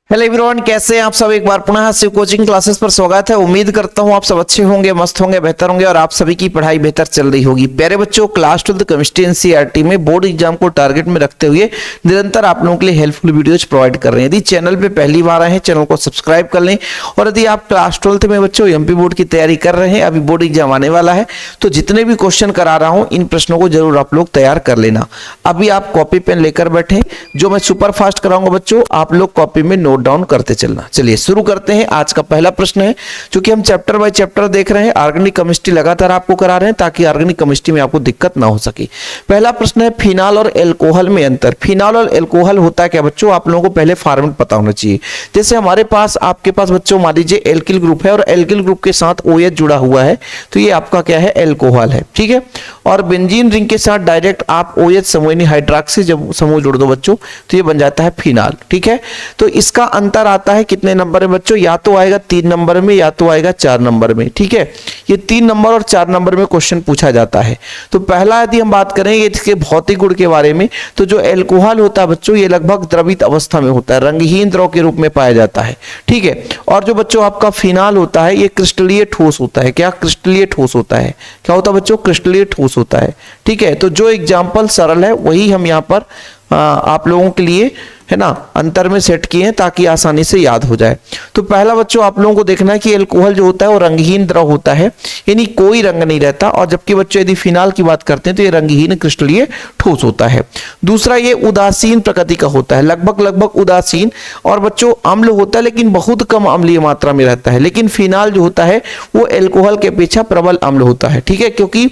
Hello everyone, कैसे हैं आप सब। एक बार पुनः शिव कोचिंग क्लासेस पर स्वागत है। उम्मीद करता हूं आप सब अच्छे होंगे, मस्त होंगे, बेहतर होंगे और आप सभी की पढ़ाई बेहतर चल रही होगी। प्यारे बच्चों, क्लास 12 केमिस्ट्री एनसीईआरटी में बोर्ड एग्जाम को टारगेट में रखते हुए निरंतर आप लोगों के लिए हेल्पफुल वीडियोज प्रोवाइड कर रहे हैं। यदि चैनल पे पहली बार आए हैं, चैनल को सब्सक्राइब कर लें। और यदि आप क्लास 12 में बच्चों एमपी बोर्ड की तैयारी कर रहे हैं, अभी बोर्ड एग्जाम आने वाला है, तो जितने भी क्वेश्चन करा रहा हूं इन प्रश्नों को जरूर आप लोग तैयार कर लेना। अभी आप कॉपी पेन लेकर बैठे, जो मैं सुपर फास्ट कराऊंगा बच्चों, आप लोग कॉपी में नोट डाउन करते चलना। चलिए शुरू करते हैं। आज का पहला प्रश्न है, क्योंकि हम चैप्टर बाय चैप्टर देख रहे हैं, ऑर्गेनिक केमिस्ट्री लगातार आपको करा रहे हैं ताकि ऑर्गेनिक केमिस्ट्री में आपको दिक्कत ना हो सके। पहला प्रश्न है, फिनाल और एल्कोहल में अंतर। फिनाल और एल्कोहल होता है क्या बच्चों, आप लोगों को पहले फॉर्मेट पता होना चाहिए। जैसे हमारे पास, आपके पास बच्चों मान लीजिए एल्किल ग्रुप है और एल्किल ग्रुप के साथ OH जुड़ा हुआ है, तो ये आपका क्या है, एल्कोहल है। ठीक है। और बेंजीन रिंग के साथ डायरेक्ट आप OH समूह हाइड्रोक्सी जब समूह जोड़ दो बच्चों, तो ये बन जाता है फिनाल। ठीक है। तो इसका अंतर आता है कितने नंबर में बच्चों, या तो आएगा 3 नंबर में या तो आएगा 4 नंबर में। ठीक है। ये 3 नंबर और 4 नंबर में क्वेश्चन पूछा जाता है। तो पहला यदि हम बात करें इसके भौतिक गुण के बारे में, तो जो एल्कोहल होता है बच्चों, ये लगभग द्रवित अवस्था में होता है, रंगहीन द्रव के रूप में पाया जाता है। ठीक है। और जो बच्चों आपका फिनाल होता है, ये क्रिस्टलीय ठोस होता है। क्या क्रिस्टलीय ठोस होता है, क्या होता है बच्चों, क्रिस्टलीय ठोस होता है। ठीक है। तो जो एग्जाम्पल सरल है वही हम यहाँ पर आप लोगों के लिए है ना अंतर में सेट किए हैं ताकि आसानी से याद हो जाए। तो पहला बच्चों आप लोगों को देखना है कि एल्कोहल जो होता है वो रंगहीन द्रव होता है, यानी कोई रंग नहीं रहता। और जबकि बच्चों यदि फिनाल की बात करते हैं तो ये रंगहीन क्रिस्टलीय ठोस होता है। दूसरा, ये उदासीन प्रकृति का होता है, लगभग उदासीन। और बच्चों अम्ल होता है लेकिन बहुत कम अम्लीय मात्रा में रहता है। लेकिन फिनाल जो होता है वो एल्कोहल के अपेक्षा प्रबल अम्ल होता है। ठीक है। क्योंकि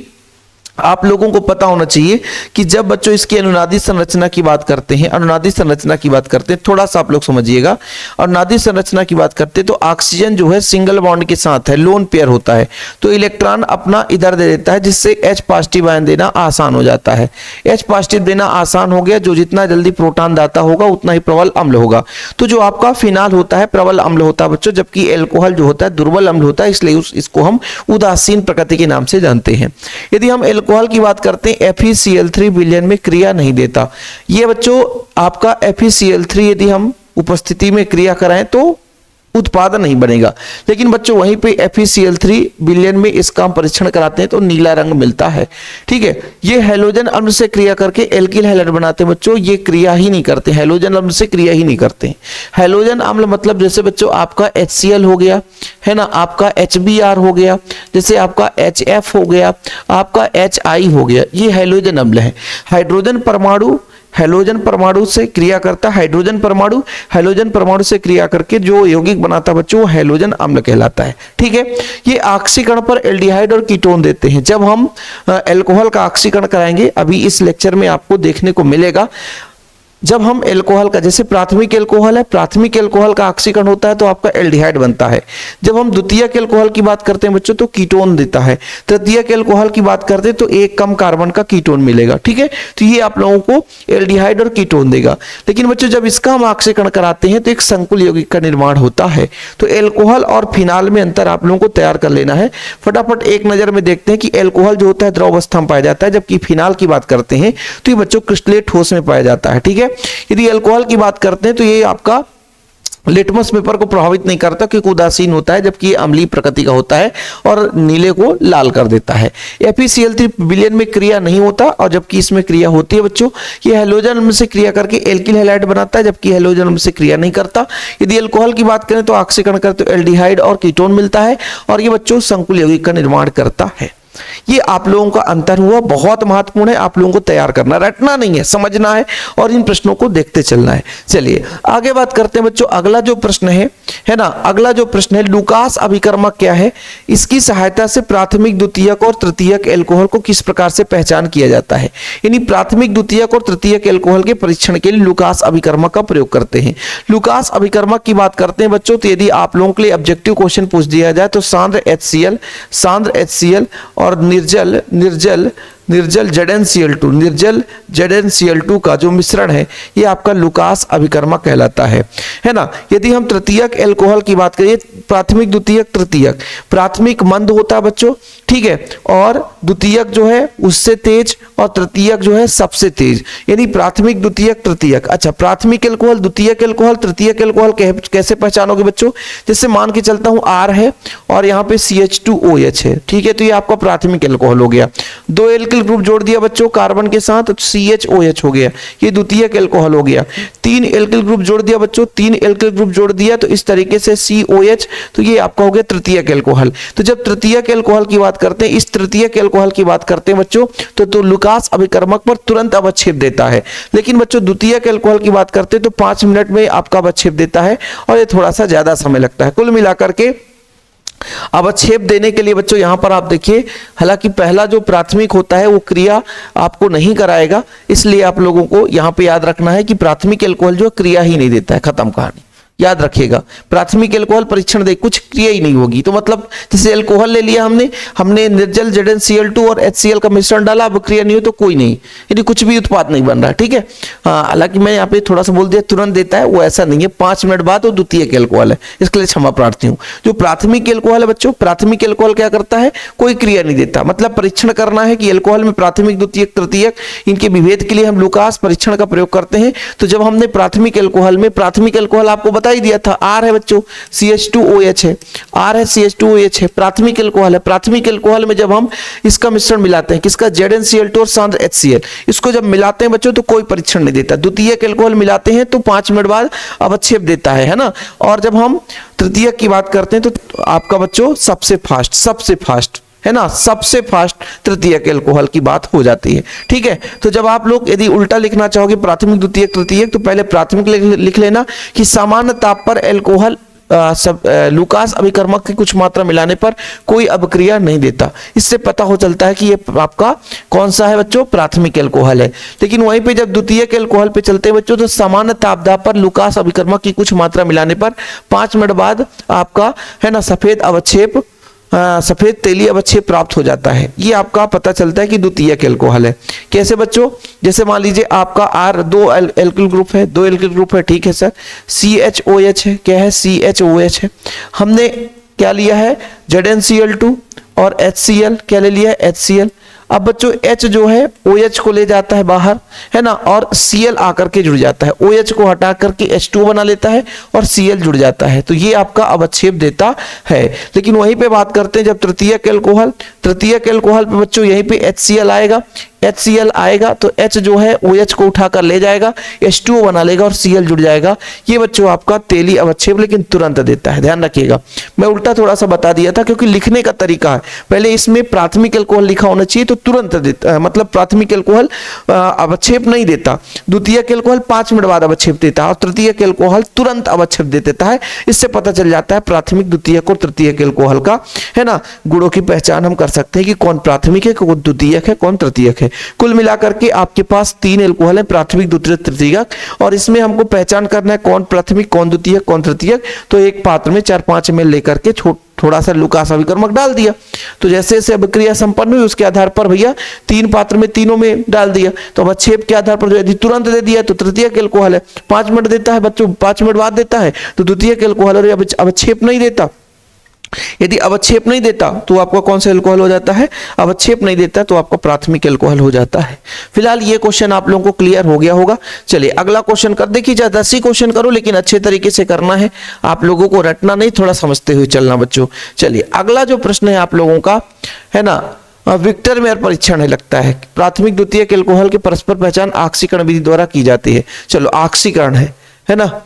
आप लोगों को पता होना चाहिए कि जब बच्चों इसकी अनुनादी संरचना की बात करते हैं, अनुनादी संरचना की बात करते हैं, थोड़ा सा आप लोग समझिएगा। अनुनादी संरचना की बात करते हैं तो ऑक्सीजन जो है सिंगल बॉन्ड के साथ है, लोन पेयर होता है, तो इलेक्ट्रॉन अपना इधर दे देता है, जिससे H पॉजिटिव आयन देना आसान हो जाता है। H पॉजिटिव देना आसान हो गया, जो जितना जल्दी प्रोटॉन दाता होगा उतना ही प्रबल अम्ल होगा। तो जो आपका फिनाल होता है प्रबल अम्ल होता है बच्चों, जबकि एल्कोहल जो होता है दुर्बल अम्ल होता है, इसलिए इसको हम उदासीन प्रकृति के नाम से जानते हैं। यदि हम एल्कोहल की बात करते हैं, FeCl3 विलयन में क्रिया नहीं देता। ये बच्चों आपका FeCl3 यदि हम उपस्थिति में क्रिया कराएं तो उत्पादन नहीं बनेगा। लेकिन बच्चों वहीं पे FeCl3 विलयन में इसका हम परीक्षण कराते हैं तो नीला रंग मिलता है। ठीक है। ये हैलोजन अम्ल से क्रिया करके एल्किल हैलाइड बनाते हैं बच्चों, ये क्रिया ही नहीं करते, हैलोजन अम्ल से क्रिया ही नहीं करते। हैलोजन अम्ल मतलब जैसे बच्चों आपका HCl हो गया, है ना, आपका HBr हो गया, जैसे आपका HF हो गया, आपका HI हो गया, ये हैलोजन अम्ल है। हाइड्रोजन परमाणु हैलोजन परमाणु से क्रिया करता है, हैलोजन परमाणु से क्रिया करके जो यौगिक बनाता है बच्चों वो हैलोजन अम्ल कहलाता है। ठीक है। ये ऑक्सीकरण पर एल्डिहाइड और कीटोन देते हैं। जब हम एल्कोहल का ऑक्सीकरण कराएंगे, अभी इस लेक्चर में आपको देखने को मिलेगा, जब हम एल्कोहल का, जैसे प्राथमिक एल्कोहल है, प्राथमिक एल्कोहल का ऑक्सीकरण होता है तो आपका एल्डिहाइड बनता है। जब हम द्वितीयक एल्कोहल की बात करते हैं बच्चों तो कीटोन देता है। तृतीयक एल्कोहल की बात करते हैं तो एक कम कार्बन का कीटोन मिलेगा। ठीक है। तो ये आप लोगों को एल्डिहाइड और कीटोन देगा। लेकिन बच्चों जब इसका हम ऑक्सीकरण कराते हैं तो एक संकुल यौगिक का निर्माण होता है। तो एल्कोहल और फिनाल में अंतर आप लोगों को तैयार कर लेना है। फटाफट एक नजर में देखते हैं कि एल्कोहल जो होता है द्रव अवस्था में पाया जाता है, जबकि फिनाल की बात करते हैं तो ये बच्चों क्रिस्टलीय ठोस में पाया जाता है। ठीक है। यदि अल्कोहल की बात करते हैं तो ये आपका लिटमस पेपर को प्रभावित नहीं करता क्योंकि उदासीन होता है, जबकि ये अम्लीय प्रकृति का होता है और नीले को लाल कर देता है। FeCl3 विलयन में क्रिया नहीं होता और जबकि इसमें क्रिया होती है बच्चों। ये हैलोजन अम्ल से क्रिया करके एल्किल हैलाइड बनाता है, जबकि हैलोजन अम्ल से क्रिया नहीं करता। यदि अल्कोहल की बात करें तो ऑक्सीकरण करते तो एल्डिहाइड और कीटोन मिलता है और ये बच्चों संकुल यौगिक का निर्माण करता है। ये आप लोगों का अंतर हुआ, बहुत महत्वपूर्ण है, आप लोगों को तैयार करना, रटना नहीं है, समझना है और इन प्रश्नों को देखते चलना है। चलिए आगे बात करते हैं बच्चों। अगला जो प्रश्न है ना, अगला जो प्रश्न है, लुकास अभिकर्मक क्या है, इसकी सहायता से प्राथमिक, द्वितीयक और तृतीयक एल्कोहल को किस प्रकार से पहचान किया जाता है। यानी प्राथमिक, द्वितीयक और तृतीयक एल्कोहल के परीक्षण के लिए लुकास अभिकर्मक का प्रयोग करते हैं। लुकास अभिकर्मक की बात करते हैं बच्चों तो यदि आप लोगों के लिए ऑब्जेक्टिव क्वेश्चन पूछ दिया जाए तो सांद्र HCl और निर्जल निर्जल ZnCl2, निर्जल ZnCl2 का जो मिश्रण है ये आपका लुकास अभिकर्मक कहलाता है ना। यदि हम तृतीयक एल्कोहल की बात करें, प्राथमिक द्वितीयक तृतीयक, प्राथमिक मंद होता है बच्चों, ठीक है, और द्वितीयक जो है उससे तेज और तृतीयक जो है सबसे तेज, यानी प्राथमिक द्वितीयक तृतीयक। अच्छा, प्राथमिक एल्कोहल, द्वितीयक एल्कोहल, तृतीयक एल्कोहल कैसे पहचानोगे बच्चों? जैसे मान के चलता हूं R है और यहाँ पे CH2OH है, ठीक है, तो ये आपका प्राथमिक एल्कोहल हो गया। दो एल्किल ग्रुप जोड़ दिया बच्चों कार्बन के साथ, CHOH हो गया, ये द्वितीयक एल्कोहल हो गया। तीन एल्किल ग्रुप जोड़ दिया बच्चों, तीन एल्किल ग्रुप जोड़ दिया तो इस तरीके से COH, तो ये आपका हो गया तृतीयक एल्कोहल। तो जब तृतीयक एल्कोहल की बात करते हैं, इस तृतीयक एल्कोहल की बात करते हैं बच्चों, तो लुकास अभिकर्मक पर तुरंत अवक्षेप देता है। लेकिन बच्चों द्वितीयक एल्कोहल की बात करते हैं तो 5 मिनट में आपका अवक्षेप देता है और ये थोड़ा सा ज्यादा समय लगता है। कुल मिलाकर के अवक्षेप देने के लिए बच्चों यहां पर आप देखिए, हालांकि पहला जो प्राथमिक होता है वो क्रिया आपको नहीं कराएगा, इसलिए आप लोगों को यहां पे याद रखना है कि प्राथमिक एल्कोहल जो क्रिया ही नहीं देता है, खत्म कहानी, याद रखिएगा। प्राथमिक एल्कोहल परीक्षण दे कुछ क्रिया ही नहीं होगी, तो मतलब जैसे एल्कोहल ले लिया हमने निर्जल ZnCl2 और HCl का मिश्रण डाला, अब क्रिया नहीं हो तो कोई नहीं, यानी कुछ भी उत्पाद नहीं बन रहा, ठीक है। हालांकि मैं यहाँ पे थोड़ा सा बोल दिया तुरंत देता है, वो ऐसा नहीं है, 5 मिनट बाद वो द्वितीयक एल्कोहल है, इसके लिए क्षमा प्रार्थी हूँ। जो प्राथमिक एल्कोहल है बच्चों, प्राथमिक एल्कोहल क्या करता है, कोई क्रिया नहीं देता, मतलब परीक्षण करना है कि एल्कोहल में प्राथमिक द्वितीयक तृतीयक इनके विभेद के लिए हम लुकास परीक्षण का प्रयोग करते हैं। तो जब हमने प्राथमिक एल्कोहल में, प्राथमिक एल्कोहल आपको बता ही दिया था, R है बच्चों CH2OH है, R है CH2OH है, प्राथमिक एल्कोहल है। प्राथमिक एल्कोहल में जब हम इसका मिश्रण मिलाते हैं, किसका, ZnCl2 और सांद्र HCl, इसको जब मिलाते हैं बच्चों तो कोई परीक्षण नहीं देता। द्वितीयक एल्कोहल मिलाते हैं तो 5 मिनट बाद अवक्षेप देता है ना। और जब हम तृतीयक की बात करते हैं तो आपका बच्चों सबसे फास्ट है ना, सबसे फास्ट तृतीयक एल्कोहल की बात हो जाती है, ठीक है। तो जब आप लोग यदि उल्टा लिखना चाहोगे प्राथमिक द्वितीयक तृतीयक, तो पहले प्राथमिक लिख लेना कि सामान्य ताप पर एल्कोहल लुकास अभिकर्मक की कुछ मात्रा मिलाने पर कोई अभिक्रिया नहीं देता। इससे पता हो चलता है कि ये आपका कौन सा है बच्चों, प्राथमिक एल्कोहल है। लेकिन वहीं पे जब द्वितीयक एल्कोहल पे चलते हैं बच्चों, तो सामान्य तापदाब पर लुकास अभिकर्मक की कुछ मात्रा मिलाने पर 5 मिनट बाद आपका है ना सफेद तेली अवक्षेप प्राप्त हो जाता है। ये आपका पता चलता है कि द्वितीयक एल्कोहल है। कैसे बच्चों, जैसे मान लीजिए आपका R दो एल्किल ग्रुप है, ठीक है सर, CHOH है, क्या है, CHOH है। हमने क्या लिया है, ZnCl2 और HCl, क्या ले लिया है, HCl। अब बच्चों H जो है OH को ले जाता है बाहर, है ना, और Cl आकर के जुड़ जाता है, OH को हटा करके H2 बना लेता है और Cl जुड़ जाता है, तो ये आपका अवक्षेप देता है। लेकिन वहीं पे बात करते हैं जब तृतीयक एल्कोहल पे बच्चों यहीं पे HCl आएगा तो H जो है OH को उठाकर ले जाएगा, H2O बना लेगा और Cl जुड़ जाएगा। ये बच्चों आपका तेली अवक्षेप लेकिन तुरंत देता है, ध्यान रखिएगा। मैं उल्टा थोड़ा सा बता दिया था क्योंकि लिखने का तरीका है, पहले इसमें प्राथमिक एल्कोहल लिखा होना चाहिए तो तुरंत देता, मतलब प्राथमिक एल्कोहल अवक्षेप नहीं देता, द्वितीयक एल्कोहल 5 मिनट बाद अवक्षेप देता है और तृतीयक एल्कोहल तुरंत अवक्षेप दे देता है। इससे पता चल जाता है प्राथमिक, द्वितीयक और तृतीयक एल्कोहल का, है ना, गुणों की पहचान हम कर सकते हैं कि कौन प्राथमिक है, कौन द्वितीयक है, कौन तृतीयक है। कुल मिलाकर के आपके पास 3 एल्कोहल है, प्राथमिक, द्वितीयक, तृतीयक, और इसमें हमको पहचान करना है कौन प्राथमिक, कौन द्वितीयक, कौन तृतीयक। तो एक पात्र में 4-5 ml लेकर के थोड़ा सा लुकास अभिकर्मक डाल दिया, तो जैसे जैसे अभिक्रिया संपन्न हुई उसके आधार पर भैया 3 पात्र में तीनों में डाल दिया, तो अवक्षेप के आधार पर जो यदि तुरंत दे दिया तो तृतीयक एल्कोहल है, 5 मिनट देता है बच्चों, 5 मिनट बाद देता है तो द्वितीयक एल्कोहल, और अवक्षेप नहीं देता, यदि अवक्षेप नहीं देता तो आपका कौन सा एल्कोहल हो जाता है, अवक्षेप नहीं देता तो आपका प्राथमिक एल्कोहल हो जाता है। फिलहाल ये क्वेश्चन आप लोगों को क्लियर हो गया होगा। चलिए अगला क्वेश्चन कर देखिए, 10 ही क्वेश्चन करो लेकिन अच्छे तरीके से करना है, आप लोगों को रटना नहीं, थोड़ा समझते हुए चलना बच्चों। चलिए अगला जो प्रश्न है आप लोगों का, है ना, विक्टर मेयर परीक्षण है, लगता है प्राथमिक द्वितीयक एल्कोहल के परस्पर पहचान आक्सीकरण विधि द्वारा की जाती है। चलो आक्सीकरण है ना,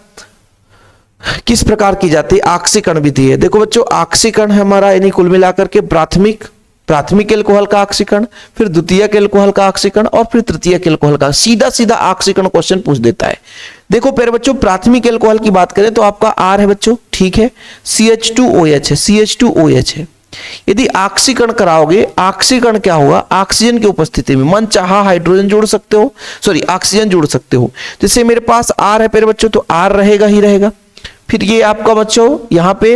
किस प्रकार की जाती है, आक्सीकरण विधि है। देखो बच्चों आक्सीकरण है हमारा, यानी कुल मिलाकर के प्राथमिक एल्कोहल का आक्सीकरण, फिर द्वितीयक एल्कोहल का आक्सीकरण और फिर तृतीयक एल्कोहल का, सीधा आक्सीकरण क्वेश्चन पूछ देता है। देखो पहले बच्चों प्राथमिक एल्कोहल की बात करें तो आपका R है बच्चों, ठीक है, CH2OH है। यदि आक्सीकरण कराओगे, आक्सीकरण क्या होगा, ऑक्सीजन की उपस्थिति में मन चाहा हाइड्रोजन जोड़ सकते हो, ऑक्सीजन जोड़ सकते हो। जैसे मेरे पास R है पहले बच्चों, तो R रहेगा ही रहेगा। फिर ये आपका बच्चों यहाँ पे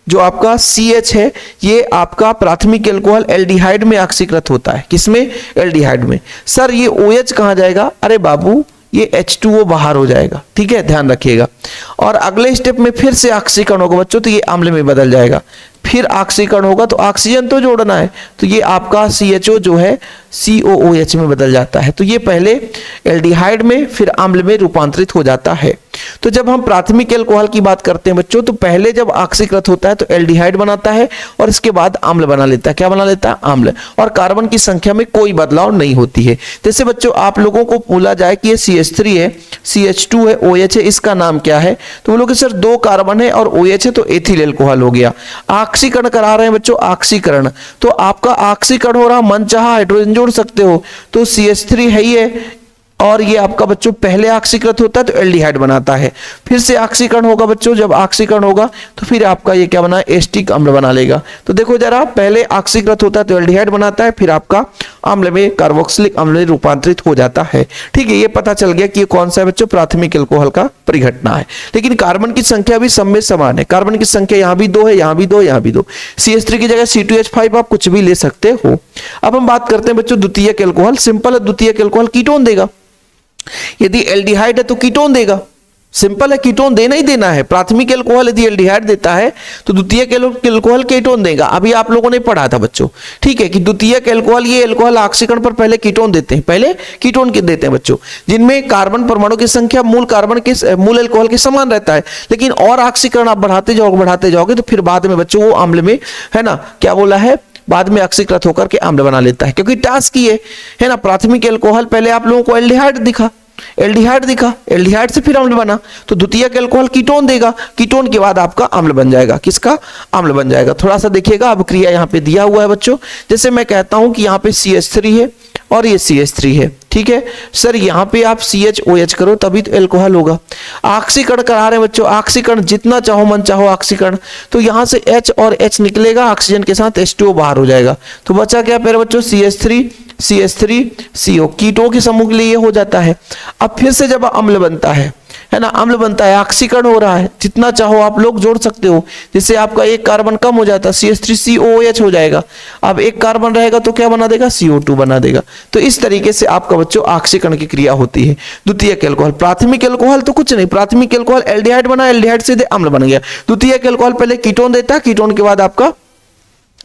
जो आपका CH है ये आपका प्राथमिक एल्कोहल एल्डिहाइड में ऑक्सीकृत होता है। किसमें? एल्डिहाइड में। सर ये OH कहाँ जाएगा? अरे बाबू ये H2O बाहर हो जाएगा, ठीक है, ध्यान रखिएगा। और अगले स्टेप में फिर से ऑक्सीकरण होगा बच्चों, तो ये अम्ल में बदल जाएगा। फिर ऑक्सीकरण होगा तो ऑक्सीजन तो जोड़ना है, तो ये आपका CHO जो है COOH में बदल जाता है। तो ये पहले एल्डिहाइड में फिर अम्ल में रूपांतरित हो जाता है। तो जब हम प्राथमिक एल्कोहल की बात करते हैं बच्चों, तो पहले जब ऑक्सीकृत होता है तो एल्डिहाइड बनाता है और इसके बाद अम्ल बना लेता है। क्या बना लेता है? अम्ल। और कार्बन की संख्या में कोई बदलाव नहीं होती है। जैसे बच्चों आप लोगों को बोला जाए कि ये CH3 है, CH2 है, OH है, इसका नाम क्या है? तो बोलोगे सर 2 कार्बन है और OH है तो एथिल एल्कोहल हो गया। ऑक्सीकरण करा रहे हैं बच्चों, ऑक्सीकरण, तो आपका ऑक्सीकरण हो रहा, मनचाहा हाइड्रोजन जोड़ सकते हो, तो CH3 है ही है और ये आपका बच्चों पहले ऑक्सीकृत होता है तो एल्डिहाइड बनाता है। फिर से ऑक्सीकरण होगा बच्चों, जब ऑक्सीकरण होगा तो फिर आपका ये क्या बना? एस्टिक अम्ल बना लेगा। तो देखो जरा, पहले ऑक्सीकृत होता है तो एल्डिहाइड बनाता है, फिर आपका अम्ल में कार्बोक्सिलिक अम्ल में रूपांतरित हो जाता है। ठीक है, ये पता चल गया कि ये कौन सा है बच्चों? प्राथमिक एल्कोहल का परिघटना है। लेकिन कार्बन की संख्या भी सब में समान है। कार्बन की संख्या यहाँ भी 2 है, यहाँ भी 2, यहाँ भी 2। CH3 की जगह C2H5 आप कुछ भी ले सकते हो। अब हम बात करते हैं बच्चों द्वितीयक एल्कोहल। सिंपल है, द्वितीयक एल्कोहल कीटोन देगा। यदि एल्डिहाइड है तो कीटोन देगा, सिंपल है, कीटोन देना ही देना है। प्राथमिक एल्कोहल यदि एल्डिहाइड देता है तो द्वितीयक एल्कोहल कीटोन देगा। अभी आप लोगों ने पढ़ा था बच्चों, ठीक है, कि द्वितीयक एल्कोहल ये एल्कोहल ऑक्सीकरण पर पहले कीटोन देते हैं, पहले कीटोन के देते हैं बच्चों, जिनमें कार्बन परमाणु की संख्या मूल कार्बन के मूल एल्कोहल के समान रहता है। लेकिन और ऑक्सीकरण आप बढ़ाते जाओगे तो फिर बाद में बच्चों वो अम्ल में, है ना, क्या बोला है, बाद में ऑक्सीकृत होकर के अम्ल बना लेता है। क्योंकि टास्क ये है ना, प्राथमिक एल्कोहल पहले आप लोगों को एल्डिहाइड दिखा, एल्डिहाइड से फिर अम्ल बना, तो द्वितीयक एल्कोहल कीटोन देगा, कीटोन के बाद आपका अम्ल बन जाएगा। किसका? अम्ल बन जाएगा। थोड़ा सा देखिएगा, अब क्रिया यहाँ पे दिया हुआ है बच्चों। जैसे मैं कहता हूं कि यहाँ पे CH3 है और ये CH3 है, ठीक है सर, यहाँ पे आप CHOH करो तभी तो एल्कोहल होगा। ऑक्सीकरण करा रहे हैं बच्चों, ऑक्सीकरण जितना चाहो मन चाहो ऑक्सीकरण, तो यहाँ से H और H निकलेगा, ऑक्सीजन के साथ H2O बाहर हो जाएगा। तो बचा क्या प्यारे बच्चों? CH3 CO, कीटों के समूह के लिए ये हो जाता है। अब फिर से जब अम्ल बनता है ना, अम्ल बनता है, ऑक्सीकरण हो रहा है, जितना चाहो आप लोग जोड़ सकते हो। जिससे आपका एक कार्बन कम हो जाता है, CH3COOH हो जाएगा। अब एक कार्बन रहेगा तो क्या बना देगा? CO2 बना देगा। तो इस तरीके से आपका बच्चों ऑक्सीकरण की क्रिया होती है। द्वितीयक एल्कोहल, प्राथमिक एल्कोहल तो कुछ नहीं, प्राथमिक एल्कोहल एल्डिहाइड बना, एल्डिहाइड से अम्ल बन गया। द्वितीयक एल्कोहल पहले कीटोन देता है, कीटोन के बाद आपका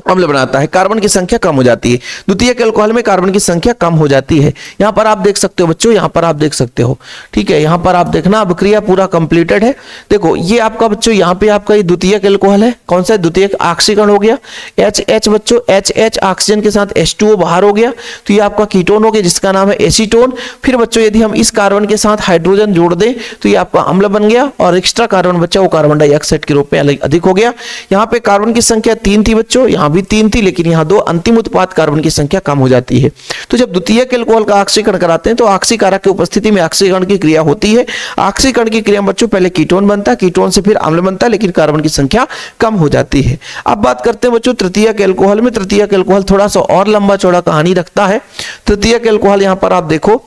अम्ल बनाता है, कार्बन की संख्या कम हो जाती है। द्वितीयक एल्कोहल में कार्बन की संख्या कम हो जाती है। यहां पर आप देख सकते हो बच्चों, यहां पर आप देख सकते हो, ठीक है, यहां पर आप देखना, अब क्रिया पूरा कंप्लीटेड है। देखो ये आपका बच्चों यहां पे आपका ये द्वितीयक एल्कोहल है, कौन सा है? द्वितीयक। ऑक्सीकरण हो गया, HH बच्चों, HH ऑक्सीजन के साथ H2O बाहर हो गया, तो ये आपका कीटोन हो गया जिसका नाम है एसीटोन। फिर बच्चों यदि हम इस कार्बन के साथ हाइड्रोजन जोड़ दें तो ये आपका अम्ल बन गया, और एक्स्ट्रा कार्बन बच्चा वो कार्बन डाइऑक्साइड के रूप में अधिक हो गया। यहाँ पे कार्बन की संख्या 3 थी बच्चों, यहाँ भी 3 थी, लेकिन यहाँ 2 अंतिम उत्पाद कार्बन की संख्या कम हो जाती है। तो जब द्वितीयक एल्कोहल का ऑक्सीकरण कराते हैं तो ऑक्सीकारक की उपस्थिति में ऑक्सीकरण की क्रिया होती है। ऑक्सीकरण की क्रिया में बच्चों पहले कीटोन बनता है, कीटोन से फिर अम्ल बनता है, लेकिन कार्बन की संख्या कम हो जाती है। अब बात करते हैं बच्चों तृतीयक एल्कोहल में। तृतीयक एल्कोहल थोड़ा सा और लंबा चौड़ा कहानी रखता है। तृतीयक एल्कोहल यहां पर आप देखो,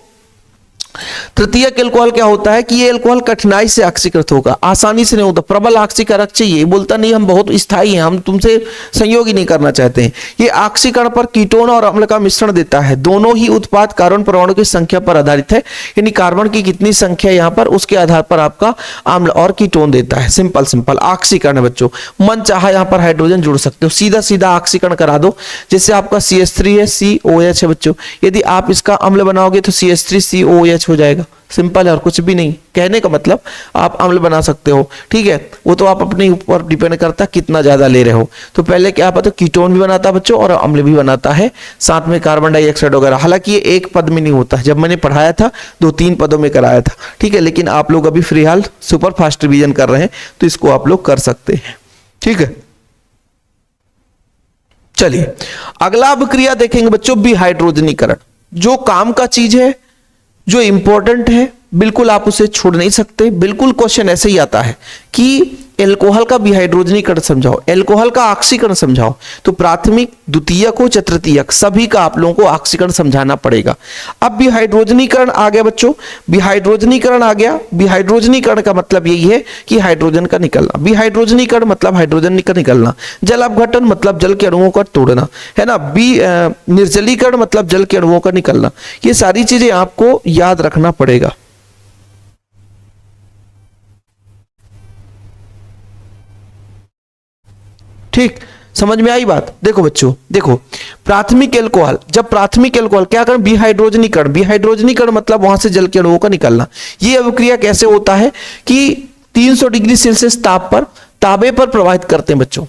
तृतीयक एल्कोहल क्या होता है कि ये एल्कोहल कठिनाई से ऑक्सीकृत होगा, आसानी से नहीं होता। प्रबल ऑक्सीकारक चाहिए, बोलता नहीं हम बहुत स्थायी हैं, हम तुमसे संयोग ही नहीं करना चाहते हैं। ये ऑक्सीकरण पर कीटोन और अम्ल का मिश्रण देता है। दोनों ही उत्पाद कार्बन परमाणु की संख्या पर आधारित है, यानी कार्बन की कितनी संख्या यहाँ पर उसके आधार पर आपका अम्ल और कीटोन देता है। सिंपल ऑक्सीकरण है बच्चों, मन चाहा यहाँ पर हाइड्रोजन जोड़ सकते हो, सीधा सीधा ऑक्सीकरण करा दो। जैसे आपका CH3 है, COH है बच्चों, यदि आप इसका अम्ल बनाओगे तो CH3COH हो जाएगा। सिंपल है और कुछ भी नहीं। कहने का मतलब आप अम्ल बना सकते हो, ठीक है, वो तो आप अपने ऊपर डिपेंड करता है कितना ज्यादा ले रहे हो। तो पहले क्या पता, कीटोन भी बनाता है बच्चों और अम्ल भी बनाता है, साथ में कार्बन डाइऑक्साइड वगैरह। हालांकि ये एक पद में नहीं होता, जब मैंने पढ़ाया था 2-3 पदों में कराया था, ठीक है, लेकिन आप लोग अभी फिलहाल सुपर फास्ट रिवीजन कर रहे हैं तो इसको आप लोग कर सकते हैं, ठीक है। चलिए अगला अब क्रिया देखेंगे बच्चों, विहाइड्रोजनीकरण। जो काम का चीज है, जो इंपॉर्टेंट है, बिल्कुल आप उसे छोड़ नहीं सकते। बिल्कुल क्वेश्चन ऐसे ही आता है कि एल्कोहल का विहाइड्रोजनीकरण समझाओ, एल्कोहल का ऑक्सीकरण समझाओ। तो प्राथमिक, द्वितीयक हो, तृतीयक, सभी का आप लोगों को ऑक्सीकरण समझाना पड़ेगा। अब विहाइड्रोजनीकरण आ गया बच्चों, विहाइड्रोजनीकरण आ गया। विहाइड्रोजनीकरण का मतलब यही है कि हाइड्रोजन का निकलना। विहाइड्रोजनीकरण मतलब हाइड्रोजन का निकलना। जल अपघटन मतलब जल के अणुओं का तोड़ना, है ना। निर्जलीकरण मतलब जल के अणुओं का निकलना। ये सारी चीजें आपको याद रखना पड़ेगा। ठीक, समझ में आई बात। देखो बच्चों, देखो प्राथमिक एल्कोहल, जब प्राथमिक एल्कोहल क्या करें, विहाइड्रोजनीकरण। विहाइड्रोजनीकरण मतलब वहां से जल के अणुओं का निकलना। ये अभिक्रिया कैसे होता है कि 300 डिग्री सेल्सियस ताप पर तांबे पर प्रवाहित करते हैं बच्चों।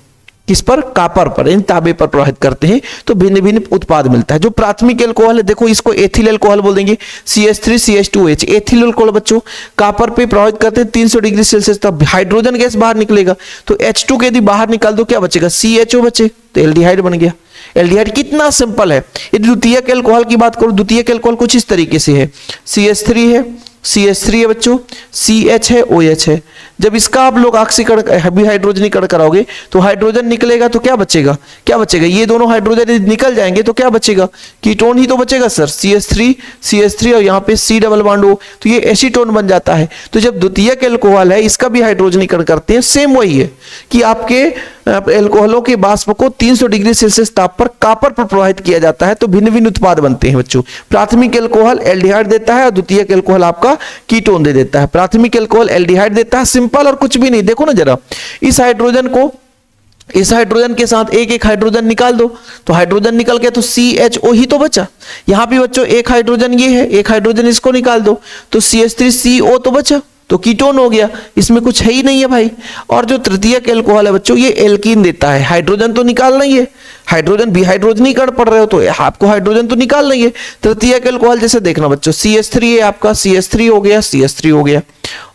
किस पर? कापर पर, इन तांबे पर प्रवाहित करते हैं तो भिन्न भिन्न उत्पाद मिलता है। जो प्राथमिक एल्कोहल है, देखो इसको एथिल एल्कोहल बोल देंगे, CH3CH2OH। एथिल एल्कोहल बच्चों कापर पे प्रवाहित करते हैं 300 डिग्री सेल्सियस, तब हाइड्रोजन गैस बाहर निकलेगा। तो H2 के यदि बाहर निकाल दो क्या बचेगा? CHO बचे, तो एल्डिहाइड बन गया। एल्डिहाइड कितना सिंपल है। यदि द्वितीयक एल्कोहल की बात करो, द्वितीयक एल्कोहल कुछ इस तरीके से है, CH3 है, CH3 है बच्चों, CH है, OH है। जब इसका आप लोग ऑक्सीकरण, विहाइड्रोजनीकरण कराओगे तो हाइड्रोजन निकलेगा, तो क्या बचेगा? क्या बचेगा? ये दोनों हाइड्रोजन निकल जाएंगे तो क्या बचेगा? कीटोन ही तो बचेगा सर, CH3 और यहाँ पे C डबल बॉन्ड हो तो ये एसीटोन बन जाता है। तो जब द्वितीयक एल्कोहल है, इसका भी हाइड्रोजनीकरण करते हैं, सेम वही है कि आपके एल्कोहलों के वाष्प को 300 डिग्री सेल्सियस ताप पर कापर पर प्रवाहित किया जाता है तो भिन्न भिन्न उत्पाद बनते हैं बच्चों। प्राथमिक एल्कोहल एल्डिहाइड देता है और द्वितीयक एल्कोहल आपका कीटोन दे देता है। प्राथमिक एल्कोहल एल्डिहाइड देता है, सिंपल और कुछ भी नहीं। देखो ना जरा, इस हाइड्रोजन के साथ एक एक हाइड्रोजन निकाल दो तो हाइड्रोजन निकल गया, तो CHO ही तो बचा। यहां भी बच्चों एक हाइड्रोजन ये है, एक हाइड्रोजन इसको निकाल दो तो CH3CO तो बचा, तो कीटोन हो गया। इसमें कुछ है ही नहीं है भाई। और जो तृतीयक एल्कोहल है बच्चों, ये एल्कीन देता है। हाइड्रोजन तो निकालना ही है, हाइड्रोजन विहाइड्रोजनीकरण पढ़ रहे हो तो आपको हाइड्रोजन तो निकालना ही है। तृतीयक एल्कोहल जैसे देखना बच्चों, CH3 है आपका, CH3 हो गया, CH3 हो गया।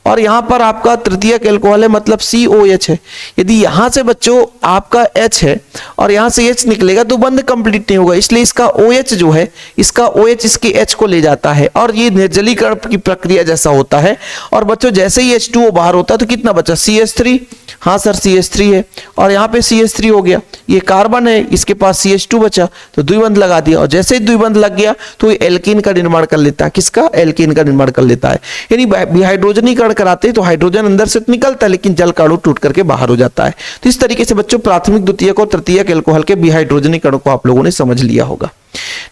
और यहां पर आपका तृतीयक एल्कोहल है मतलब COH है। यदि यहां से बच्चों आपका H है और यहां से H निकलेगा तो बंध कंप्लीट नहीं होगा, इसलिए इसका OH जो है, इसका OH इसके H को ले जाता है और ये निर्जलीकरण की प्रक्रिया जैसा होता है। और बच्चों जैसे ही H2O बाहर होता है तो कितना बचा? CH3, हाँ सर CH3 है और यहाँ पे CH3 हो गया। ये कार्बन है, इसके पास CH2 बचा तो द्विबंध लगा दिया और जैसे ही द्विबंध लग गया तो ये एल्कीन का निर्माण कर लेता है। किसका? एल्कीन का निर्माण कर लेता है। यानी विहाइड्रोजनीकरण कराते हैं तो हाइड्रोजन अंदर से निकलता है लेकिन जल का अणु टूट करके बाहर हो जाता है। तो इस तरीके से बच्चों प्राथमिक, द्वितीयक और तृतीयक एल्कोहल के विहाइड्रोजनीकरण को आप लोगों ने समझ लिया होगा।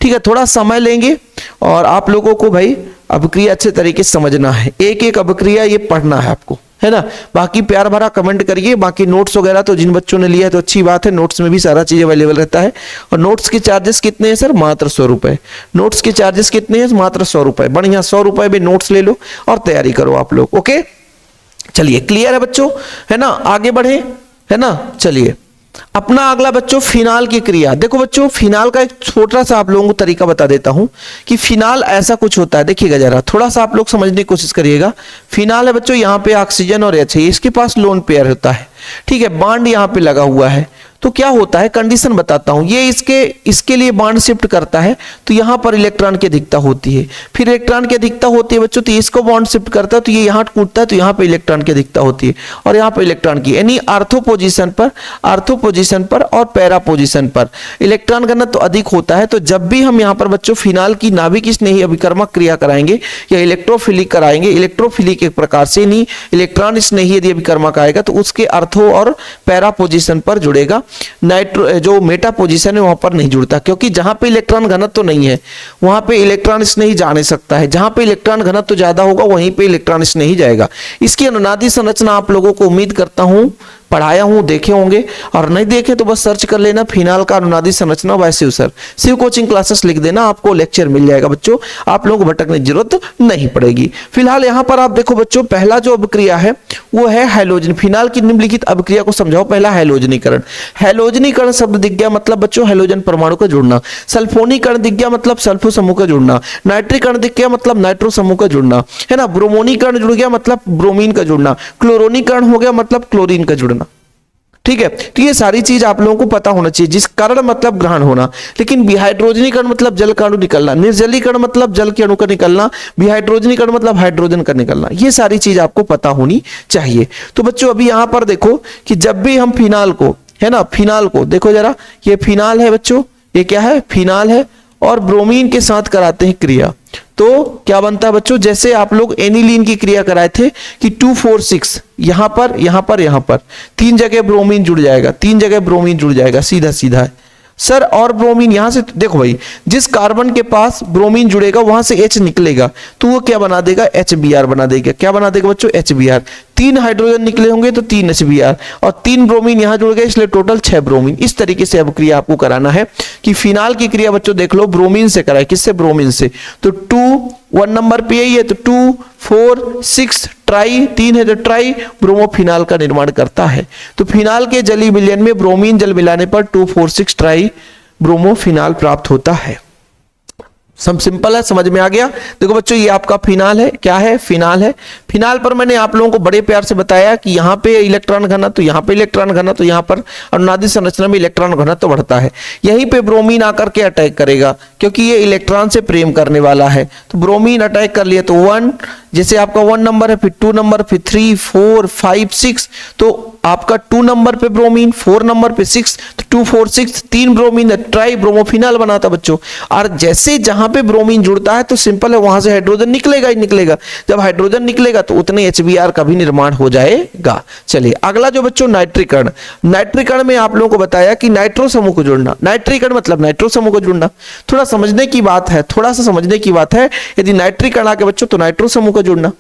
ठीक है, थोड़ा समय लेंगे और आप लोगों को भाई अभिक्रिया अच्छे तरीके से समझना है। एक एक अभिक्रिया ये पढ़ना है आपको, है ना। बाकी प्यार भरा कमेंट करिए। बाकी नोट्स वगैरह तो जिन बच्चों ने लिया है तो अच्छी बात है, नोट्स में भी सारा चीज अवेलेबल रहता है। और नोट्स के चार्जेस कितने हैं सर? मात्र 100 रुपए। नोट्स के चार्जेस कितने हैं? मात्र 100 रुपए। बढ़िया, 100 रुपए में नोट्स ले लो और तैयारी करो आप लोग। ओके, चलिए क्लियर है बच्चों, है ना। आगे बढ़े, है ना। चलिए अपना अगला बच्चों फिनाल की क्रिया। देखो बच्चों, फिनाल का एक छोटा सा आप लोगों को तरीका बता देता हूं कि फिनाल ऐसा कुछ होता है। देखिएगा जरा, थोड़ा सा आप लोग समझने की कोशिश करिएगा। फिनाल है बच्चों, यहाँ पे ऑक्सीजन और H है, इसके पास लोन पेयर होता है, ठीक है। बॉन्ड यहाँ पे लगा हुआ है तो क्या होता है, कंडीशन बताता हूं। ये इसके लिए बॉन्ड शिफ्ट करता है तो यहां पर इलेक्ट्रॉन की अधिकता होती है। फिर इलेक्ट्रॉन की अधिकता होती है बच्चों तो इसको बॉन्ड शिफ्ट करता है तो ये यहां कूदता है तो यहां पे इलेक्ट्रॉन की अधिकता होती है और यहां पे इलेक्ट्रॉन की, यानी आर्थो पोजीशन पर और पैरा पोजीशन पर इलेक्ट्रॉन घनत्व तो अधिक होता है। तो जब भी हम यहाँ पर बच्चों फिनाल की नाभिक स्नेही अभिकर्मक क्रिया कराएंगे या इलेक्ट्रोफिलिक कराएंगे, इलेक्ट्रोफिलिक एक प्रकार से नहीं, इलेक्ट्रॉन स्नेही यदि अभिकर्मक आएगा तो उसके आर्थो और पैरा पोजीशन पर जुड़ेगा। नाइट्रो जो मेटा पोजीशन है वहां पर नहीं जुड़ता, क्योंकि जहां पे इलेक्ट्रॉन घनत्व तो नहीं है वहां पे इलेक्ट्रॉन स्नेही जा नहीं सकता है। जहां पे इलेक्ट्रॉन घनत्व तो ज्यादा होगा वहीं पे इलेक्ट्रॉन स्नेही जाएगा। इसकी अनुनादी संरचना आप लोगों को उम्मीद करता हूं पढ़ाया हूं, देखे होंगे, और नहीं देखे तो बस सर्च कर लेना फिनाल का अनुनादी संरचना by Shiv sir. Shiv coaching classes लिख देना, आपको लेक्चर मिल जाएगा बच्चों, आप लोगों को भटकने की जरूरत नहीं पड़ेगी। फिलहाल यहाँ पर आप देखो बच्चों, पहला जो अभिक्रिया है वो है हैलोजन। फिनाल की निम्नलिखित अभिक्रिया को समझाओ। पहला हैलोजनीकरण। हैलोजनीकरण शब्द दिख गया मतलब बच्चों हैलोजन परमाणु का जुड़ना। सल्फोनीकरण दिख गया मतलब सल्फो समूह का जुड़ना। नाइट्रीकरण दिख गया मतलब नाइट्रो समूह का जुड़ना, है ना। ब्रोमोनीकरण जुड़ गया मतलब ब्रोमीन का जुड़ना। क्लोरोनीकरण हो गया मतलब क्लोरीन का जुड़ना। ठीक है। तो ये सारी चीज आप लोगों को पता होना चाहिए। जिस कारण मतलब ग्रहण होना, लेकिन विहाइड्रोजनीकरण मतलब जल का अणु निकलना, निर्जलीकरण मतलब जल के अणु का निकलना, विहाइड्रोजनीकरण मतलब हाइड्रोजन का निकलना, ये सारी चीज आपको पता होनी चाहिए। तो बच्चों अभी यहां पर देखो कि जब भी हम फिनाल को, है ना, फिनाल को देखो जरा, ये फिनाल है बच्चों, ये क्या है, फिनाल है, और ब्रोमीन के साथ कराते हैं क्रिया, तो क्या बनता है बच्चों, जैसे आप लोग एनिलीन की क्रिया कराए थे कि 246 यहां पर, यहां पर, यहां पर 3 जगह ब्रोमीन जुड़ जाएगा, 3 जगह ब्रोमीन जुड़ जाएगा, सीधा सीधा है सर। और ब्रोमीन यहां से देखो भाई, जिस कार्बन के पास ब्रोमीन जुड़ेगा वहां से H निकलेगा, तो वो क्या बना देगा, HBr बना देगा। क्या बना देगा बच्चों, HBr। 3 हाइड्रोजन निकले होंगे तो 3 HBr, और 3 ब्रोमीन यहां जुड़ गए, इसलिए टोटल 6 ब्रोमीन। इस तरीके से अब क्रिया आपको कराना है कि फिनाल की क्रिया बच्चों देख लो, ब्रोमीन से कराए, किससे, ब्रोमीन से। तो 1 नंबर पे यही है, तो 2 4 6 ट्राई, 3 है तो ट्राई ब्रोमोफिनाल का निर्माण करता है। तो फिनाल के जलीय विलयन में ब्रोमीन जल मिलाने पर 2,4,6 ट्राई ब्रोमोफिनाल प्राप्त होता है। सब सिंपल है, समझ में आ गया। देखो बच्चों ये आपका फिनाल है, क्या है, फिनाल है। फिनाल पर मैंने आप लोगों को बड़े प्यार से बताया कि यहाँ पे इलेक्ट्रॉन घनत्व, तो यहाँ पे इलेक्ट्रॉन घनत्व, तो यहाँ पर अनुनादी संरचना में इलेक्ट्रॉन घनत्व तो बढ़ता है। यहीं पे ब्रोमीन आकर के अटैक करेगा, क्योंकि ये इलेक्ट्रॉन से प्रेम करने वाला है। तो ब्रोमीन अटैक कर लिया तो 1, जैसे आपका 1 नंबर है, फिर 2 नंबर, फिर 3 4 5 6, तो आपका 2 नंबर पे ब्रोमीन, 4 नंबर पे 6, तो 2 4 6 3 ब्रोमीन, ट्राई ब्रोमोफिनाल बनाता बच्चों। और जैसे जहां पे ब्रोमीन जुड़ता है तो सिंपल है, वहां से हाइड्रोजन निकलेगा ही निकलेगा। जब हाइड्रोजन निकलेगा तो उतने HBr का भी निर्माण हो जाएगा। चलिए अगला जो बच्चों नाइट्रीकरण, नाइट्रीकरण में आप लोगों को बताया कि नाइट्रो समूह को जोड़ना। नाइट्रीकरण मतलब नाइट्रो समूह को जोड़ना, थोड़ा समझने की बात है, थोड़ा सा समझने की बात है। यदि नाइट्रीकरण आके बच्चों तो नाइट्रो समूह को जोड़ना,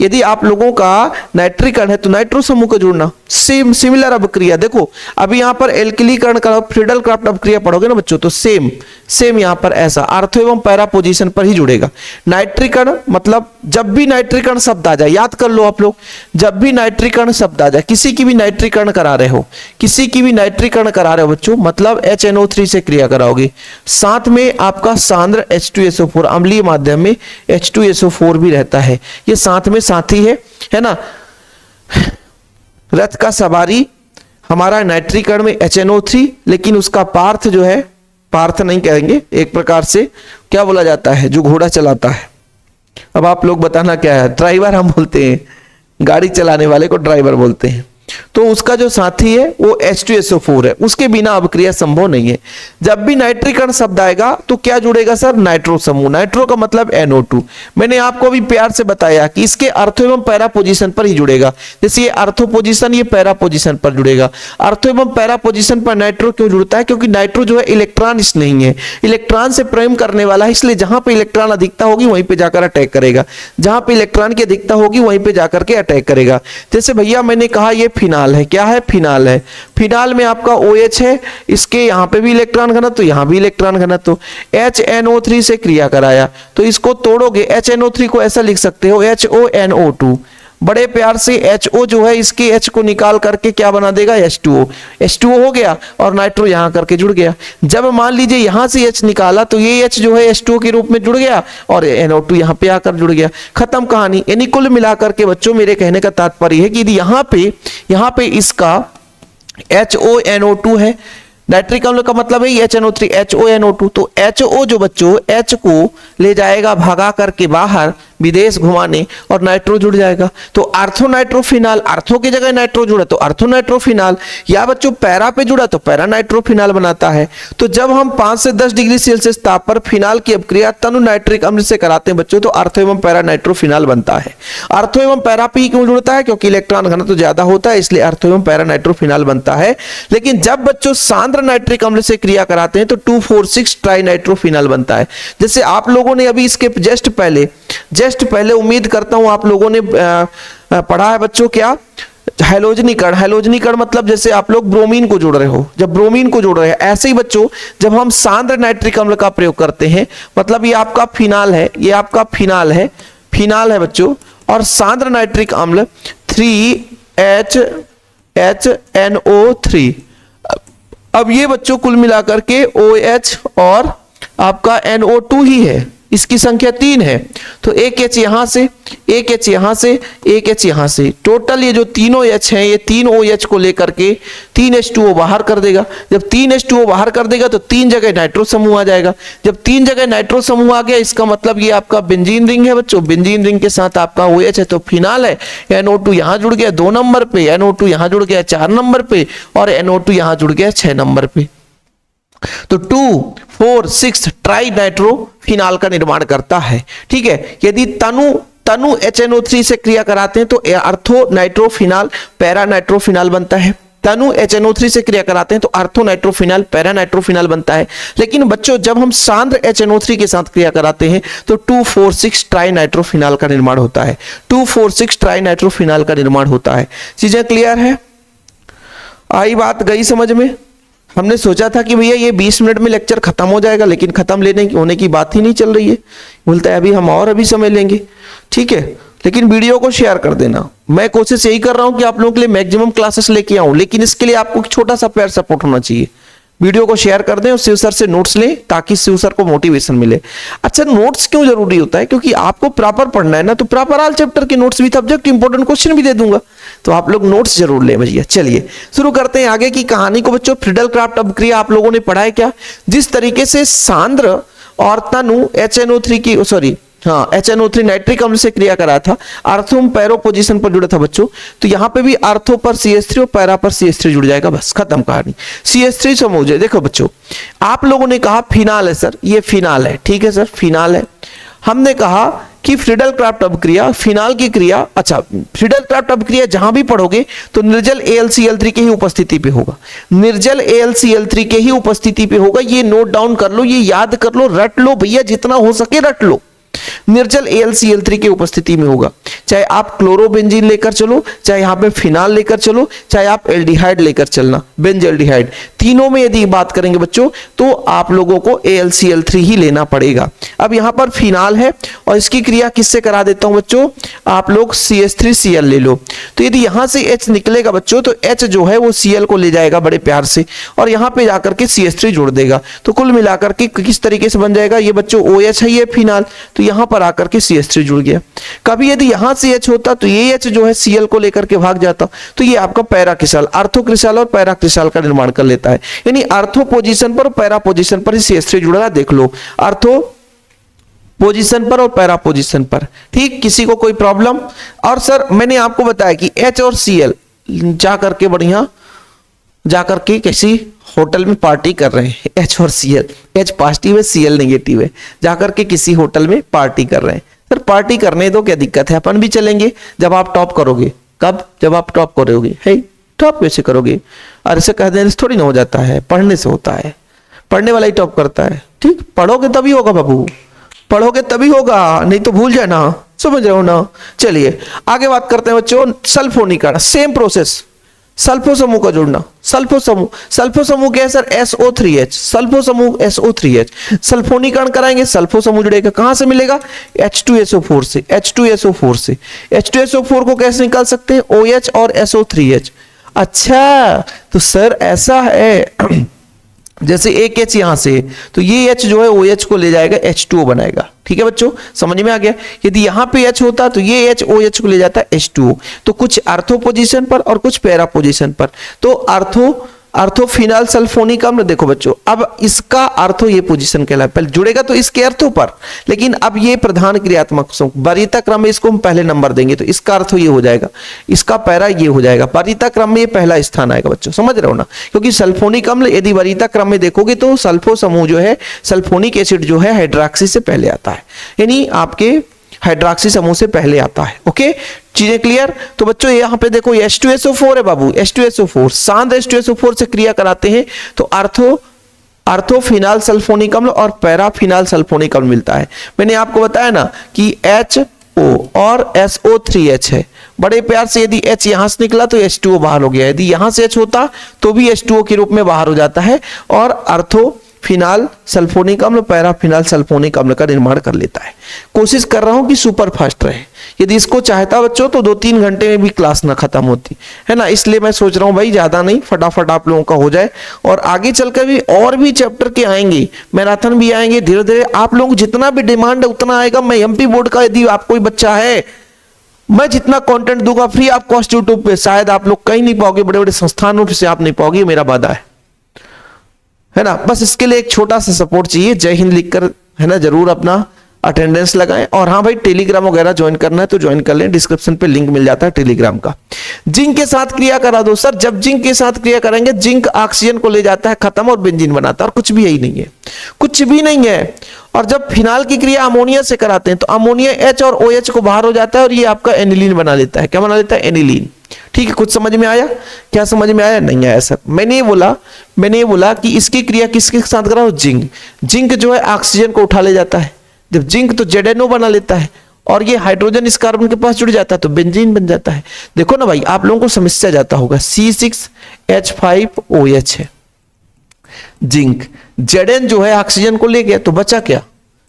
यदि आप लोगों का नाइट्रीकरण है तो नाइट्रो समूह को जोड़ना। सेम सिमिलर अपक्रिया, देखो अभी यहां पर एल्किलीकरण का फ्रीडल क्राफ्ट अपक्रिया पढ़ोगे ना बच्चों, तो सेम सेम यहां पर ऐसा आर्थो एवं पैरा पोजीशन पर ही जुड़ेगा। नाइट्रीकरण मतलब जब भी नाइट्रीकरण शब्द आ जाए, याद कर लो आप लोग, जब भी नाइट्रीकरण शब्द आ जाए, किसी की भी नाइट्रीकरण करा रहे हो, किसी की भी नाइट्रीकरण करा रहे हो बच्चों, मतलब HNO3 से क्रिया कराओगे, साथ में आपका सांद्र H2SO4 अम्लीय माध्यम में H2SO4 भी रहता है, ये साथ में साथी है ना। रथ का सवारी हमारा नाइट्रीकरण में HNO3, लेकिन उसका पार्थ जो है, पार्थ नहीं कहेंगे, एक प्रकार से क्या बोला जाता है, जो घोड़ा चलाता है। अब आप लोग बताना क्या है, ड्राइवर हम बोलते हैं, गाड़ी चलाने वाले को ड्राइवर बोलते हैं। तो उसका जो साथी है वो H2SO4 है, उसके बिना अभिक्रिया संभव नहीं है। जब भी नाइट्रीकरण शब्द आएगा तो क्या जुड़ेगा सर, नाइट्रो समूह। नाइट्रो का मतलब NO2। मैंने आपको भी प्यार से बताया कि इसके अर्थो एवं पैरा पोजीशन पर ही जुड़ेगा। जैसे ये अर्थो पोजीशन, ये पैरा पोजीशन पर जुड़ेगा। अर्थो एवं पैरा पोजीशन पर नाइट्रो क्यों जुड़ता है, क्योंकि नाइट्रो जो है इलेक्ट्रॉन नहीं है, इलेक्ट्रॉन से प्रेम करने वाला है, इसलिए जहां पे इलेक्ट्रॉन अधिकता होगी वहीं पे जाकर अटैक करेगा, जहां पे इलेक्ट्रॉन की अधिकता होगी वहीं पे जाकर के अटैक करेगा। जैसे भैया मैंने कहा ये फिनाल है, क्या है, फिनाल है। फिनाल में आपका OH है, इसके यहां पे भी इलेक्ट्रॉन घनत्व, तो यहां भी इलेक्ट्रॉन घनत्व। HNO3 से क्रिया कराया तो इसको तोड़ोगे, HNO3 को ऐसा लिख सकते हो HONO2। बड़े प्यार से HO जो है, इसके H को निकाल करके क्या बना देगा, H2O। H2O हो गया और नाइट्रो यहां करके जुड़ गया। जब मान लीजिए यहां से H निकाला तो ये H जो है H2O के रूप में जुड़ गया और NO2 यहां पे आकर जुड़ गया, खत्म कहानी। यानी कुल मिलाकर के बच्चों मेरे कहने का तात्पर्य है कि यदि यहां पे इसका HONO2 है, नाइट्रिक अम्ल का मतलब है HNO3, HONO2, तो HO जो बच्चों H को ले जाएगा भगा करके बाहर विदेश घुमाने और नाइट्रो जुड़ जाएगा। तो आर्थो नाइट्रोफिनाल, आर्थो की जगह नाइट्रो जुड़ा तो आर्थो नाइट्रोफिनाल, या बच्चों पैरा पे जुड़ा तो पैरा नाइट्रोफिनाल बनाता है। तो जब हम 5 से 10 डिग्री सेल्सियस ताप पर फिनाल की अपक्रिया तनु नाइट्रिक अम्ल से कराते हैं बच्चों, तो आर्थो एवं पैरा नाइट्रोफिनाल बनता है। आर्थो एवं पैरा पे क्यों जुड़ता है, क्योंकि इलेक्ट्रॉन घनत्व तो ज्यादा होता है, इसलिए आर्थो एवं पैरा नाइट्रोफिनाल बनता है। लेकिन जब बच्चों सांद्र नाइट्रिक अम्ल से क्रिया कराते हैं तो 2,4,6 ट्राई नाइट्रोफिनाल बनता है। जैसे आप लोगों ने अभी इसके जस्ट पहले उम्मीद करता हूं आप लोगों ने पढ़ा है बच्चों, क्या, हैलोजनीकरण। हैलोजनीकरण मतलब जैसे आप लोग ब्रोमीन को जोड़ रहे हो, जब ब्रोमीन को जोड़ रहे हैं, ऐसे ही बच्चों जब हम सांद्र नाइट्रिक अम्ल का प्रयोग करते हैं, मतलब ये आपका फिनाल है, ये आपका फिनाल है बच्चों, और सांद्र नाइट्रिक अम्ल 3HNO3। अब ये बच्चों कुल मिलाकर के OH और आपका NO2 ही है, इसकी संख्या 3 है, तो एक H यहां से, एक H यहां से, एक H यहां से, टोटल ये जो तीनों H हैं ये 3 OH को लेकर के 3 H2O बाहर कर देगा। जब 3 H2O बाहर कर देगा तो 3 जगह नाइट्रो समूह आ जाएगा। जब 3 जगह नाइट्रो समूह आ गया इसका मतलब ये आपका बेंजीन रिंग है बच्चों। बेंजीन रिंग के साथ आपका OH है तो फिनाल है। NO2 यहां जुड़ गया 2 नंबर पे, NO2 यहां जुड़ गया 4 नंबर पे और NO2 यहां जुड़ गया 6 नंबर पे। तो 2, 4, 6 ट्राई नाइट्रो फिनाल का निर्माण करता है। ठीक है, यदि तनु HNO3 से क्रिया कराते हैं तो अर्थो नाइट्रोफिनाल पैरा नाइट्रोफिनाल बनता है। तनु HNO3 से क्रिया कराते हैं तो अर्थो नाइट्रोफिनाल पैरा नाइट्रोफिनाल बनता है। लेकिन बच्चों जब हम सांद्र HNO3 के साथ क्रिया कराते हैं तो 2,4,6 ट्राई नाइट्रोफिनाल का निर्माण होता है। 2,4,6 ट्राई नाइट्रोफिनाल का निर्माण होता है। चीजें क्लियर है? आई बात गई समझ में? हमने सोचा था कि भैया ये 20 मिनट में लेक्चर खत्म हो जाएगा, लेकिन खत्म होने की बात ही नहीं चल रही है। बोलता है अभी हम और अभी समय लेंगे। ठीक है, लेकिन वीडियो को शेयर कर देना। मैं कोशिश यही कर रहा हूं कि आप लोगों के लिए मैक्सिमम क्लासेस लेके आऊं, लेकिन इसके लिए आपको छोटा सा प्यार सपोर्ट होना चाहिए। वीडियो को शेयर कर दें और शिव सर से नोट्स लें ताकि शिव सर को मोटिवेशन मिले। अच्छा, नोट्स क्यों जरूरी होता है? क्योंकि आपको प्रॉपर पढ़ना है ना, तो प्रॉपर ऑल चैप्टर के नोट्स भी, सब्जेक्ट इंपॉर्टेंट क्वेश्चन भी दे दूंगा, तो आप लोग नोट्स जरूर लें भैया। चलिए शुरू करते हैं आगे की कहानी को बच्चों। फ्रीडल क्राफ्ट अपक्रिया आप लोगों ने पढ़ा है क्या? जिस तरीके से सांद्र और तनु HNO3 नाइट्रिक अम्ल से क्रिया करा था, अर्थो पैरो पोजीशन पर जुड़ा था बच्चों, तो यहां पे भी अर्थो पर CH3 और पैरा पर CH3 जुड़ जाएगा, बस खत्म कहानी। CH3 समूह देखो बच्चों, आप लोगों ने कहा फिनाल है सर, ये फिनाल है। ठीक है सर, फिनाल है। हमने कहा कि फ्रीडल क्राफ्ट अपक्रिया फिनाल की क्रिया, अच्छा फ्रीडल क्राफ्ट अपक्रिया जहां भी पढ़ोगे तो निर्जल AlCl3 के ही उपस्थिति पे होगा। निर्जल AlCl3 के ही उपस्थिति पे होगा। ये नोट डाउन कर लो, ये याद कर लो, रट लो भैया, जितना हो सके रट लो। निर्जल AlCl3 की उपस्थिति में होगा। चाहे आप क्लोरोबेंजीन लेकर चलो, चाहे यहां पे फिनाल लेकर चलो, चाहे आप एल्डिहाइड लेकर चलना, बेंजल्डिहाइड, तीनों में यदि बात करेंगे बच्चों तो आप लोगों को AlCl3 ही लेना पड़ेगा। अब यहां पर फिनाल है और इसकी क्रिया किससे करा देता हूं बच्चों, आप लोग CH3Cl ले लो। तो यदि यहां से H निकलेगा बच्चों तो H जो है वो Cl को ले जाएगा बड़े प्यार से और यहां पे जाकर के CH3 जोड़ देगा। तो कुल मिलाकर के किस तरीके से बन जाएगा ये बच्चों, OH है ये फिनाल, तो यहां पर आकर के CH3 जुड़ गया। कभी यदि यहां से H होता तो ये H जो है Cl को लेकर के भाग जाता, तो ये आपका पैरा क्रिस्टल, अर्थो क्रिस्टल और पैरा क्रिस्टल का निर्माण कर लेता है। यानी अर्थो पोजीशन पर और पैरा पोजीशन पर ही CH3 जुड़ा है। देख लो, अर्थो पोजीशन पर और पैरा पोजीशन पर। ठीक, किसी को कोई प्रॉब्लम? और सर मैंने आपको बताया कि H और Cl जाकर के बढ़िया जाकर के किसी होटल में पार्टी कर रहे हैं। H और Cl, H पॉजिटिव है Cl नेगेटिव है, जाकर के किसी होटल में पार्टी कर रहे हैं। सर पार्टी करने दो, क्या दिक्कत है, अपन भी चलेंगे जब आप टॉप करोगे। कब? जब आप टॉप करोगे। है टॉप कैसे करोगे? और ऐसे कह देने से थोड़ी ना हो जाता है, पढ़ने से होता है। पढ़ने वाला ही टॉप करता है। ठीक, पढ़ोगे तभी होगा बाबू, पढ़ोगे तभी होगा, नहीं तो भूल जाना, समझ रहे हो ना। चलिए आगे बात करते हैं बच्चों। सल्फोनीकरण, सेम प्रोसेस, सल्फो समूह का जुड़ना। सल्फो समूह क्या है सर? SO3H, सल्फो समूह SO3H। सल्फोनीकरण कराएंगे, सल्फो समूह जुड़ेगा, कहां से मिलेगा? H2SO4 से। H2SO4 से। H2SO4 को कैसे निकाल सकते हैं? OH और SO3H। अच्छा तो सर ऐसा है जैसे एक H यहां से, तो ये H जो है OH को ले जाएगा, H2O बनाएगा। ठीक है बच्चों, समझ में आ गया? यदि यहां पे H होता तो ये H OH को ले जाता है H2O। तो कुछ अर्थो पोजीशन पर और कुछ पैरा पोजीशन पर। तो अर्थो फिनाल सल्फोनिक अम्ल, देखो बच्चों अब इसका अर्थो ये पोजीशन कहलाए, पहले जुड़ेगा तो इसके अर्थों पर, लेकिन अब ये प्रधान क्रियात्मक वरीयता क्रम में इसको हम पहले नंबर देंगे, तो इसका अर्थो ये हो जाएगा, इसका पैरा ये हो जाएगा, वरीयता क्रम में ये पहला स्थान आएगा बच्चों, समझ रहे हो ना। क्योंकि सल्फोनिक अम्ल यदि वरीयता क्रम में देखोगे तो सल्फो समूह जो है, सल्फोनिक एसिड जो है हाइड्रॉक्सी से पहले आता है, यानी आपके हाइड्रॉक्सी समूह से पहले आता है। ओके, चीजें क्लियर? तो बच्चों यहाँ पे देखो H2SO4 है बाबू, H2SO4 सांद्र H2SO4 से क्रिया कराते हैं तो अर्थो फिनाल सल्फोनिक अम्ल और पैरा फिनाल सल्फोनिक अम्ल मिलता है। मैंने आपको बताया ना कि HO और SO3H है, बड़े प्यार से यदि H यहां से निकला तो H2O बाहर हो गया, यदि यहां से H होता तो भी H2O के रूप में बाहर हो जाता है। और फिनाल सल्फोनिक अम्ल, पैराफिनाल सल्फोनिक अम्ल का निर्माण कर लेता है। कोशिश कर रहा हूं कि सुपर फास्ट रहे। यदि इसको चाहता बच्चों तो 2-3 घंटे में भी क्लास ना खत्म होती है ना, इसलिए मैं सोच रहा हूं भाई ज्यादा नहीं, फटाफट आप लोगों का हो जाए। और आगे चलकर भी और भी चैप्टर के आएंगे, मैराथन भी आएंगे, धीरे धीरे आप लोगों को जितना भी डिमांड है उतना आएगा। मैं एमपी बोर्ड का यदि आप कोई बच्चा है, मैं जितना कंटेंट दूंगा फ्री ऑफ कॉस्ट यूट्यूब पे, शायद आप लोग कहीं नहीं पाओगे, बड़े बड़े संस्थानों से आप नहीं पाओगे, मेरा वादा है ना। बस इसके लिए एक छोटा सा सपोर्ट चाहिए, जय हिंद लिखकर है ना जरूर अपना अटेंडेंस लगाएं। और हाँ भाई, टेलीग्राम वगैरह ज्वाइन करना है तो ज्वाइन कर लें, डिस्क्रिप्शन पे लिंक मिल जाता है टेलीग्राम का। जिंक के साथ क्रिया करा दो सर, जब जिंक के साथ क्रिया करेंगे जिंक ऑक्सीजन को ले जाता है खत्म और बेंजीन बनाता है, और कुछ भी यही नहीं है, कुछ भी नहीं है। और जब फिनाल की क्रिया अमोनिया से कराते हैं तो अमोनिया H और OH को बाहर हो जाता है और ये आपका एनिलीन बना लेता है। क्या बना लेता है? एनिलीन। ठीक है, कुछ समझ में आया? क्या समझ में आया? नहीं आया सर। मैंने ये बोला कि इसकी क्रिया किसके साथ कराओ? जिंक। जिंक जो है ऑक्सीजन को उठा ले जाता है, जब जिंक तो ZNO बना लेता है और ये हाइड्रोजन इस कार्बन के पास जुड़ जाता है तो बेंजीन बन जाता है। देखो ना भाई, आप लोगों को समस्या जाता होगा, C6H5OH है जिंक, Zn जो है ऑक्सीजन को ले गया तो बचा क्या?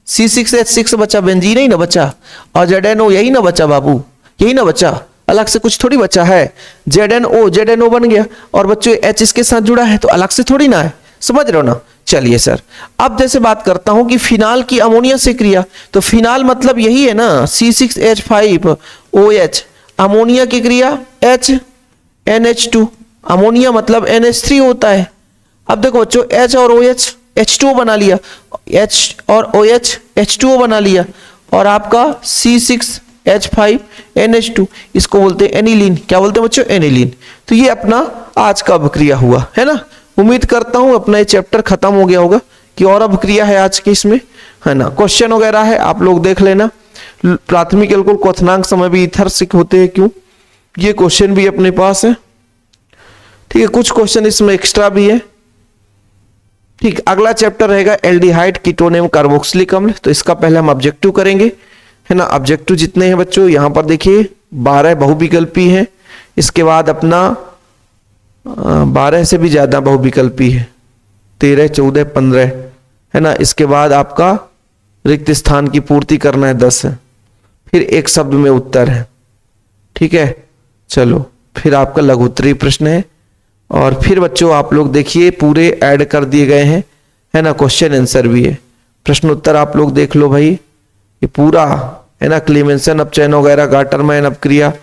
C6H6 बचा, बेंजीन ही ना बचा, और ZNO यही ना बचा बाबू, यही ना बचा, अलग से कुछ थोड़ी बचा है। ZNO बन गया और बच्चों H इसके साथ जुड़ा है तो अलग से थोड़ी ना है, समझ रहे हो ना। चलिए सर, अब जैसे बात करता हूं कि फिनाल की अमोनिया से क्रिया, तो फिनाल मतलब यही है ना, C6H5OH, अमोनिया की क्रिया NH2, अमोनिया मतलब NH3 होता है। अब देखो बच्चों, H और OH H2O बना लिया, H और OH H2O बना लिया, और आपका C6H5NH2, इसको बोलते हैं एनिलीन। क्या बोलते हैं बच्चों? एनिलीन। तो ये अपना आज का अभिक्रिया हुआ है ना। उम्मीद करता हूं अपना ये चैप्टर खत्म हो गया होगा, कि और अभिक्रिया है आज के इसमें, है ना। क्वेश्चन वगैरह है आप लोग देख लेना। प्राथमिक एल्कोहल क्वथनांक समय भी ईथर से होते हैं क्यों, ये क्वेश्चन भी अपने पास है। ठीक है, कुछ क्वेश्चन इसमें एक्स्ट्रा भी है। ठीक, अगला चैप्टर रहेगा एल्डिहाइड कीटोनेम कार्बोक्सिलिक अम्ल, तो इसका पहले हम ऑब्जेक्टिव करेंगे, है ना। ऑब्जेक्टिव जितने हैं बच्चों, यहां पर देखिए 12 बहुविकल्पी हैं, इसके बाद अपना 12 से भी ज्यादा बहुविकल्पी है, 13, 14, 15, है ना। इसके बाद आपका रिक्त स्थान की पूर्ति करना है 10 है, फिर एक शब्द में उत्तर है। ठीक है, चलो फिर आपका लघुत्तरीय प्रश्न है, और फिर बच्चों आप लोग देखिए पूरे ऐड कर दिए गए हैं, है ना। क्वेश्चन आंसर भी है, प्रश्न उत्तर आप लोग देख लो भाई, ये पूरा है ना। क्लेमेंसन अपचयन वगैरह, गाटरमैन अपक्रिया,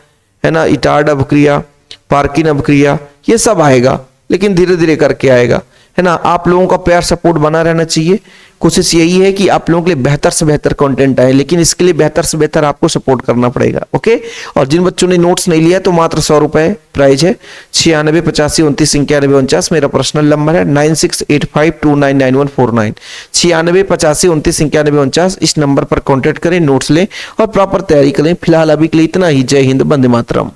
है ना, इटार्ड अपक्रिया, पार्किन अपक्रिया, ये सब आएगा, लेकिन धीरे धीरे करके आएगा, है ना। आप लोगों का प्यार सपोर्ट बना रहना चाहिए। कोशिश यही है कि आप लोगों के लिए बेहतर से बेहतर कंटेंट आए, लेकिन इसके लिए बेहतर से बेहतर आपको सपोर्ट करना पड़ेगा। ओके, और जिन बच्चों ने नोट्स नहीं लिया तो मात्र 100 रुपए प्राइज है। 96 85 29 91 49 मेरा पर्सनल नंबर है, 9685299149, 96 85 29 91 49। इस नंबर पर कॉन्टेक्ट करें, नोट्स लें और प्रॉपर तैयारी करें। फिलहाल अभी के लिए इतना ही। जय हिंद, वंदे मातरम।